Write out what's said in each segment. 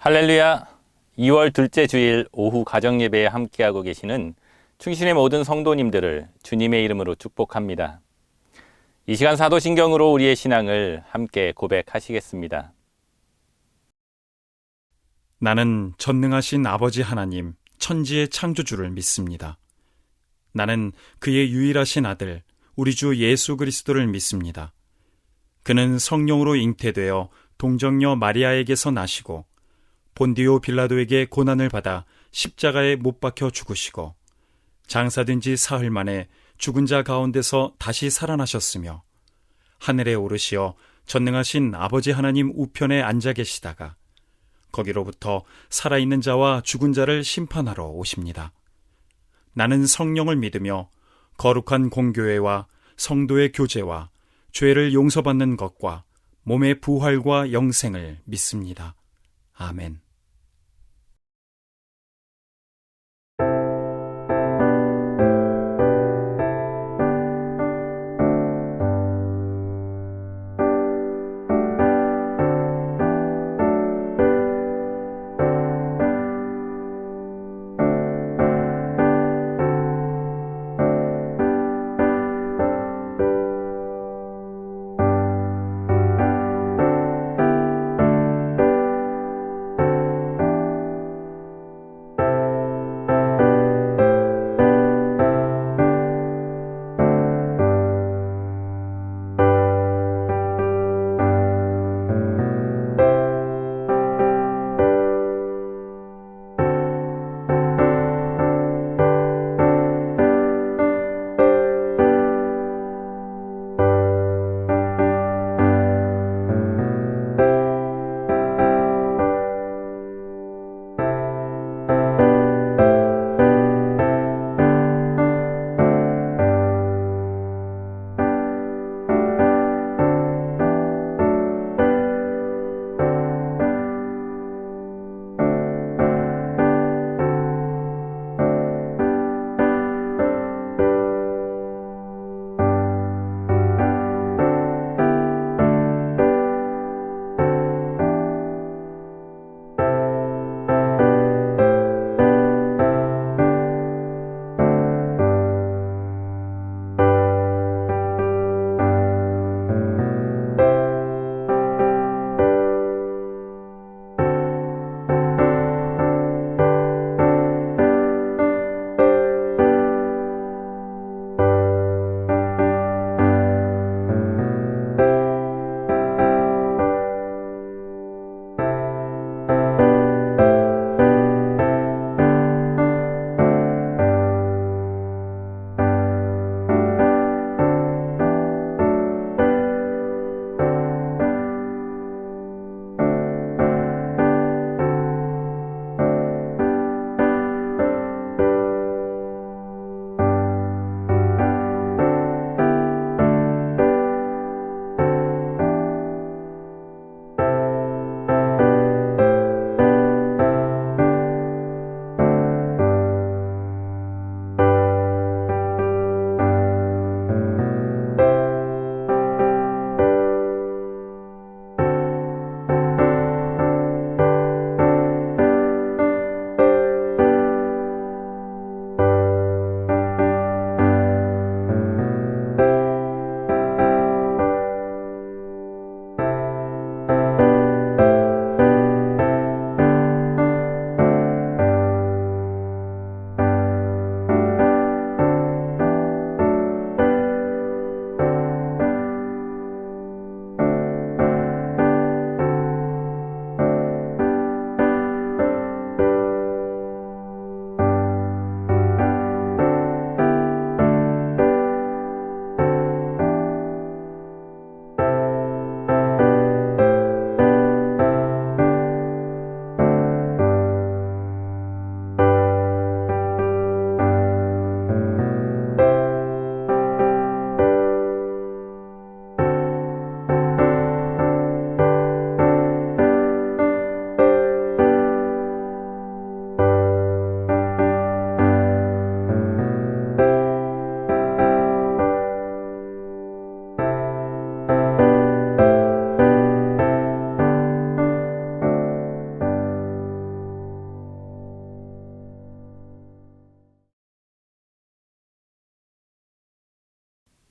할렐루야! 2월 둘째 주일 오후 가정예배에 함께하고 계시는 충신의 모든 성도님들을 주님의 이름으로 축복합니다. 이 시간 사도신경으로 우리의 신앙을 함께 고백하시겠습니다. 나는 전능하신 아버지 하나님, 천지의 창조주를 믿습니다. 나는 그의 유일하신 아들, 우리 주 예수 그리스도를 믿습니다. 그는 성령으로 잉태되어 동정녀 마리아에게서 나시고 본디오 빌라도에게 고난을 받아 십자가에 못 박혀 죽으시고 장사된 지 사흘 만에 죽은 자 가운데서 다시 살아나셨으며 하늘에 오르시어 전능하신 아버지 하나님 우편에 앉아 계시다가 거기로부터 살아있는 자와 죽은 자를 심판하러 오십니다. 나는 성령을 믿으며 거룩한 공교회와 성도의 교제와 죄를 용서받는 것과 몸의 부활과 영생을 믿습니다. 아멘.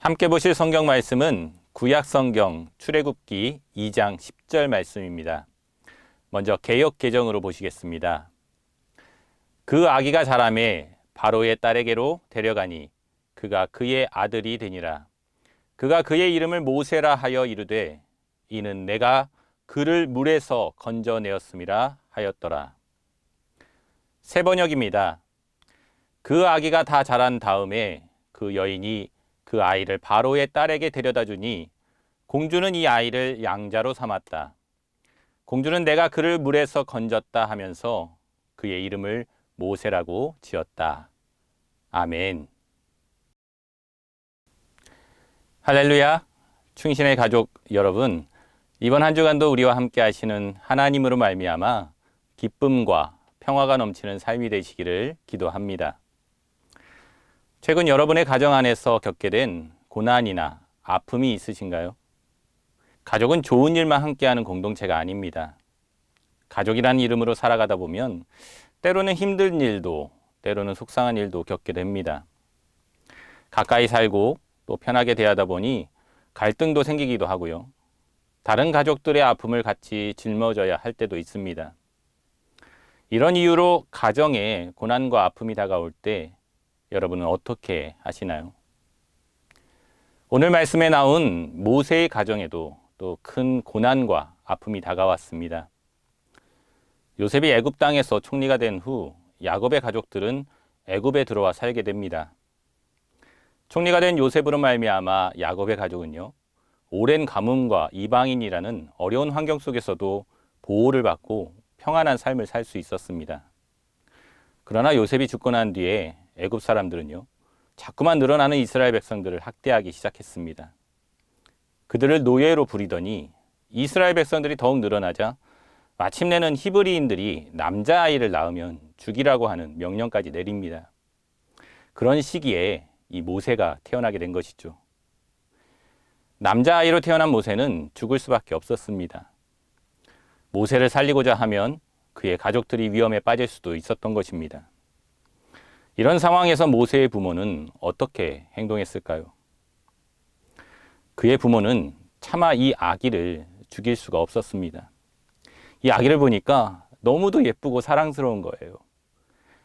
함께 보실 성경 말씀은 구약 성경 출애굽기 2장 10절 말씀입니다. 먼저 개역 개정으로 보시겠습니다. 그 아기가 자라매 바로의 딸에게로 데려가니 그가 그의 아들이 되니라. 그가 그의 이름을 모세라 하여 이르되 이는 내가 그를 물에서 건져내었음이라 하였더라. 새 번역입니다. 그 아기가 다 자란 다음에 그 여인이 그 아이를 바로의 딸에게 데려다 주니 공주는 이 아이를 양자로 삼았다. 공주는 내가 그를 물에서 건졌다 하면서 그의 이름을 모세라고 지었다. 아멘. 할렐루야. 충신의 가족 여러분, 이번 한 주간도 우리와 함께 하시는 하나님으로 말미암아 기쁨과 평화가 넘치는 삶이 되시기를 기도합니다. 최근 여러분의 가정 안에서 겪게 된 고난이나 아픔이 있으신가요? 가족은 좋은 일만 함께하는 공동체가 아닙니다. 가족이라는 이름으로 살아가다 보면 때로는 힘든 일도, 때로는 속상한 일도 겪게 됩니다. 가까이 살고 또 편하게 대하다 보니 갈등도 생기기도 하고요. 다른 가족들의 아픔을 같이 짊어져야 할 때도 있습니다. 이런 이유로 가정에 고난과 아픔이 다가올 때 여러분은 어떻게 하시나요? 오늘 말씀에 나온 모세의 가정에도 또 큰 고난과 아픔이 다가왔습니다. 요셉이 애굽 땅에서 총리가 된 후 야곱의 가족들은 애굽에 들어와 살게 됩니다. 총리가 된 요셉으로 말미암아 야곱의 가족은요, 오랜 가뭄과 이방인이라는 어려운 환경 속에서도 보호를 받고 평안한 삶을 살 수 있었습니다. 그러나 요셉이 죽고 난 뒤에 애굽 사람들은요, 자꾸만 늘어나는 이스라엘 백성들을 학대하기 시작했습니다. 그들을 노예로 부리더니 이스라엘 백성들이 더욱 늘어나자 마침내는 히브리인들이 남자아이를 낳으면 죽이라고 하는 명령까지 내립니다. 그런 시기에 이 모세가 태어나게 된 것이죠. 남자아이로 태어난 모세는 죽을 수밖에 없었습니다. 모세를 살리고자 하면 그의 가족들이 위험에 빠질 수도 있었던 것입니다. 이런 상황에서 모세의 부모는 어떻게 행동했을까요? 그의 부모는 차마 이 아기를 죽일 수가 없었습니다. 이 아기를 보니까 너무도 예쁘고 사랑스러운 거예요.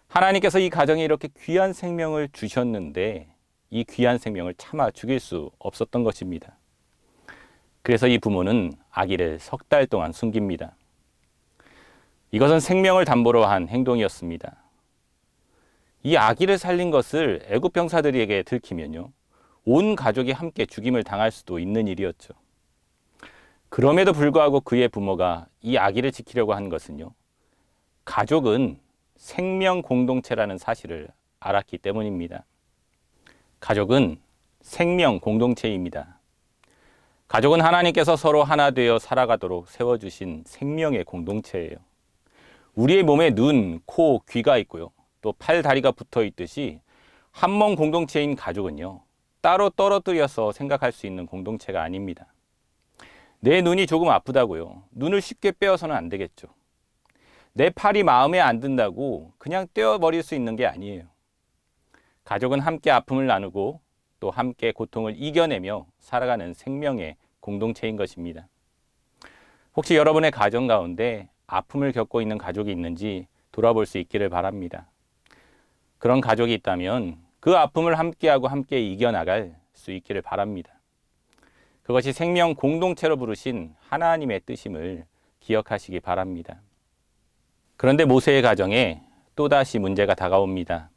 하나님께서 이 가정에 이렇게 귀한 생명을 주셨는데 이 귀한 생명을 차마 죽일 수 없었던 것입니다. 그래서 이 부모는 아기를 3달 동안 숨깁니다. 이것은 생명을 담보로 한 행동이었습니다. 이 아기를 살린 것을 애굽 병사들에게 들키면요, 온 가족이 함께 죽임을 당할 수도 있는 일이었죠. 그럼에도 불구하고 그의 부모가 이 아기를 지키려고 한 것은요, 가족은 생명 공동체라는 사실을 알았기 때문입니다. 가족은 생명 공동체입니다. 가족은 하나님께서 서로 하나 되어 살아가도록 세워주신 생명의 공동체예요. 우리의 몸에 눈, 코, 귀가 있고요, 또 팔, 다리가 붙어 있듯이 한 몸 공동체인 가족은요, 따로 떨어뜨려서 생각할 수 있는 공동체가 아닙니다. 내 눈이 조금 아프다고요, 눈을 쉽게 빼어서는 안 되겠죠. 내 팔이 마음에 안 든다고 그냥 떼어버릴 수 있는 게 아니에요. 가족은 함께 아픔을 나누고 또 함께 고통을 이겨내며 살아가는 생명의 공동체인 것입니다. 혹시 여러분의 가정 가운데 아픔을 겪고 있는 가족이 있는지 돌아볼 수 있기를 바랍니다. 그런 가족이 있다면 그 아픔을 함께하고 함께 이겨나갈 수 있기를 바랍니다. 그것이 생명 공동체로 부르신 하나님의 뜻임을 기억하시기 바랍니다. 그런데 모세의 가정에 또다시 문제가 다가옵니다.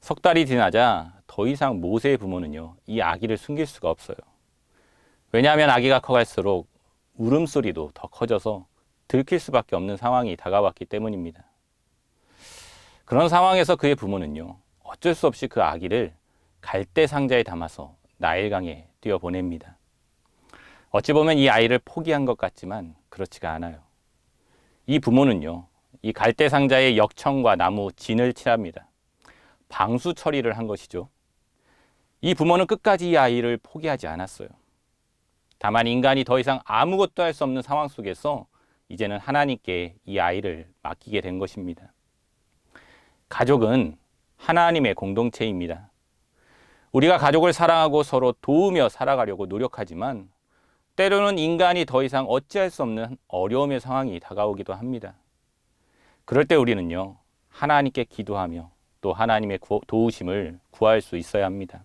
3달이 지나자 더 이상 모세의 부모는요, 이 아기를 숨길 수가 없어요. 왜냐하면 아기가 커갈수록 울음소리도 더 커져서 들킬 수밖에 없는 상황이 다가왔기 때문입니다. 그런 상황에서 그의 부모는요, 어쩔 수 없이 그 아기를 갈대 상자에 담아서 나일강에 뛰어보냅니다. 어찌 보면 이 아이를 포기한 것 같지만 그렇지가 않아요. 이 부모는요, 이 갈대 상자에 역청과 나무 진을 칠합니다. 방수 처리를 한 것이죠. 이 부모는 끝까지 이 아이를 포기하지 않았어요. 다만 인간이 더 이상 아무것도 할 수 없는 상황 속에서 이제는 하나님께 이 아이를 맡기게 된 것입니다. 가족은 하나님의 공동체입니다. 우리가 가족을 사랑하고 서로 도우며 살아가려고 노력하지만 때로는 인간이 더 이상 어찌할 수 없는 어려움의 상황이 다가오기도 합니다. 그럴 때 우리는요, 하나님께 기도하며 또 하나님의 도우심을 구할 수 있어야 합니다.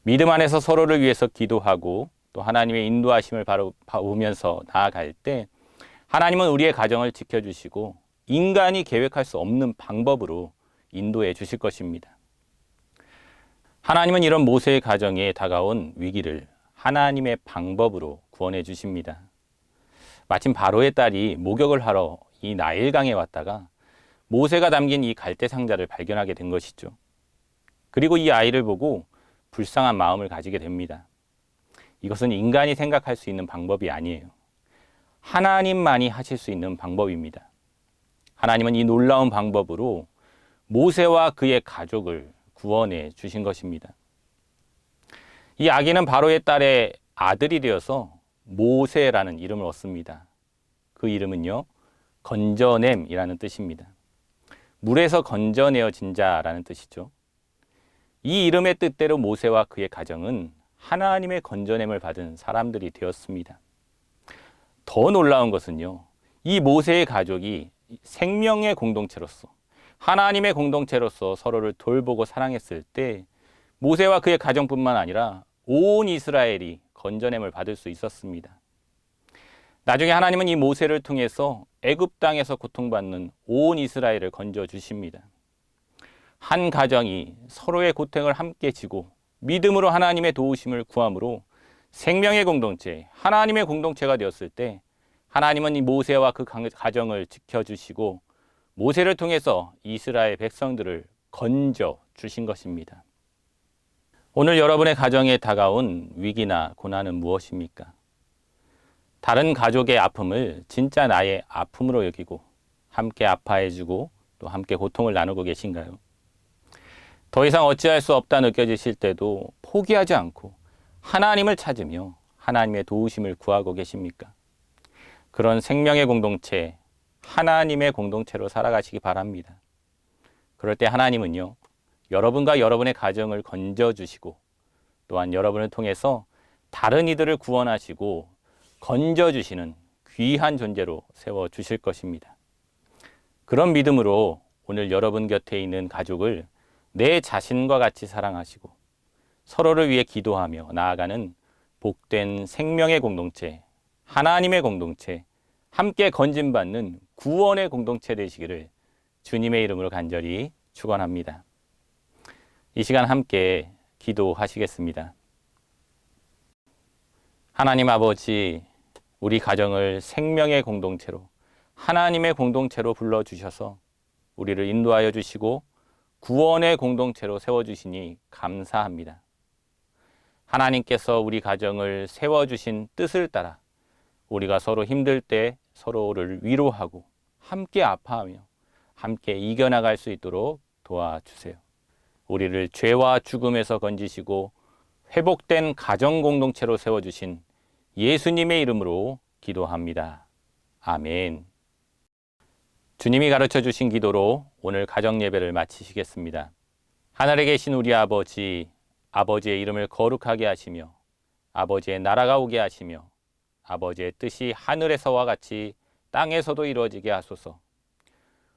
믿음 안에서 서로를 위해서 기도하고 또 하나님의 인도하심을 바로 보면서 나아갈 때 하나님은 우리의 가정을 지켜주시고 인간이 계획할 수 없는 방법으로 인도해 주실 것입니다. 하나님은 이런 모세의 가정에 다가온 위기를 하나님의 방법으로 구원해 주십니다. 마침 바로의 딸이 목욕을 하러 이 나일강에 왔다가 모세가 담긴 이 갈대 상자를 발견하게 된 것이죠. 그리고 이 아이를 보고 불쌍한 마음을 가지게 됩니다. 이것은 인간이 생각할 수 있는 방법이 아니에요. 하나님만이 하실 수 있는 방법입니다. 하나님은 이 놀라운 방법으로 모세와 그의 가족을 구원해 주신 것입니다. 이 아기는 바로의 딸의 아들이 되어서 모세라는 이름을 얻습니다. 그 이름은요, 건져냄이라는 뜻입니다. 물에서 건져내어진 자라는 뜻이죠. 이 이름의 뜻대로 모세와 그의 가정은 하나님의 건져냄을 받은 사람들이 되었습니다. 더 놀라운 것은요, 이 모세의 가족이 생명의 공동체로서 하나님의 공동체로서 서로를 돌보고 사랑했을 때 모세와 그의 가정뿐만 아니라 온 이스라엘이 건져냄을 받을 수 있었습니다. 나중에 하나님은 이 모세를 통해서 애굽 땅에서 고통받는 온 이스라엘을 건져 주십니다. 한 가정이 서로의 고통을 함께 지고 믿음으로 하나님의 도우심을 구함으로 생명의 공동체, 하나님의 공동체가 되었을 때 하나님은 이 모세와 그 가정을 지켜주시고 모세를 통해서 이스라엘 백성들을 건져 주신 것입니다. 오늘 여러분의 가정에 다가온 위기나 고난은 무엇입니까? 다른 가족의 아픔을 진짜 나의 아픔으로 여기고 함께 아파해주고 또 함께 고통을 나누고 계신가요? 더 이상 어찌할 수 없다 느껴지실 때도 포기하지 않고 하나님을 찾으며 하나님의 도우심을 구하고 계십니까? 그런 생명의 공동체, 하나님의 공동체로 살아가시기 바랍니다. 그럴 때 하나님은요, 여러분과 여러분의 가정을 건져주시고 또한 여러분을 통해서 다른 이들을 구원하시고 건져주시는 귀한 존재로 세워주실 것입니다. 그런 믿음으로 오늘 여러분 곁에 있는 가족을 내 자신과 같이 사랑하시고 서로를 위해 기도하며 나아가는 복된 생명의 공동체, 하나님의 공동체, 함께 건진받는 구원의 공동체 되시기를 주님의 이름으로 간절히 축원합니다. 이 시간 함께 기도하시겠습니다. 하나님 아버지, 우리 가정을 생명의 공동체로 하나님의 공동체로 불러주셔서 우리를 인도하여 주시고 구원의 공동체로 세워주시니 감사합니다. 하나님께서 우리 가정을 세워주신 뜻을 따라 우리가 서로 힘들 때 서로를 위로하고 함께 아파하며 함께 이겨나갈 수 있도록 도와주세요. 우리를 죄와 죽음에서 건지시고 회복된 가정 공동체로 세워주신 예수님의 이름으로 기도합니다. 아멘. 주님이 가르쳐 주신 기도로 오늘 가정 예배를 마치시겠습니다. 하늘에 계신 우리 아버지, 아버지의 이름을 거룩하게 하시며 아버지의 나라가 오게 하시며 아버지의 뜻이 하늘에서와 같이 땅에서도 이루어지게 하소서.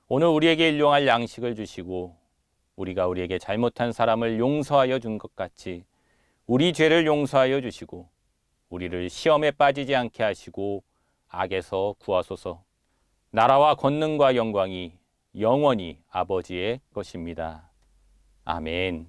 오늘 우리에게 일용할 양식을 주시고 우리가 우리에게 잘못한 사람을 용서하여 준 것 같이 우리 죄를 용서하여 주시고 우리를 시험에 빠지지 않게 하시고 악에서 구하소서. 나라와 권능과 영광이 영원히 아버지의 것입니다. 아멘.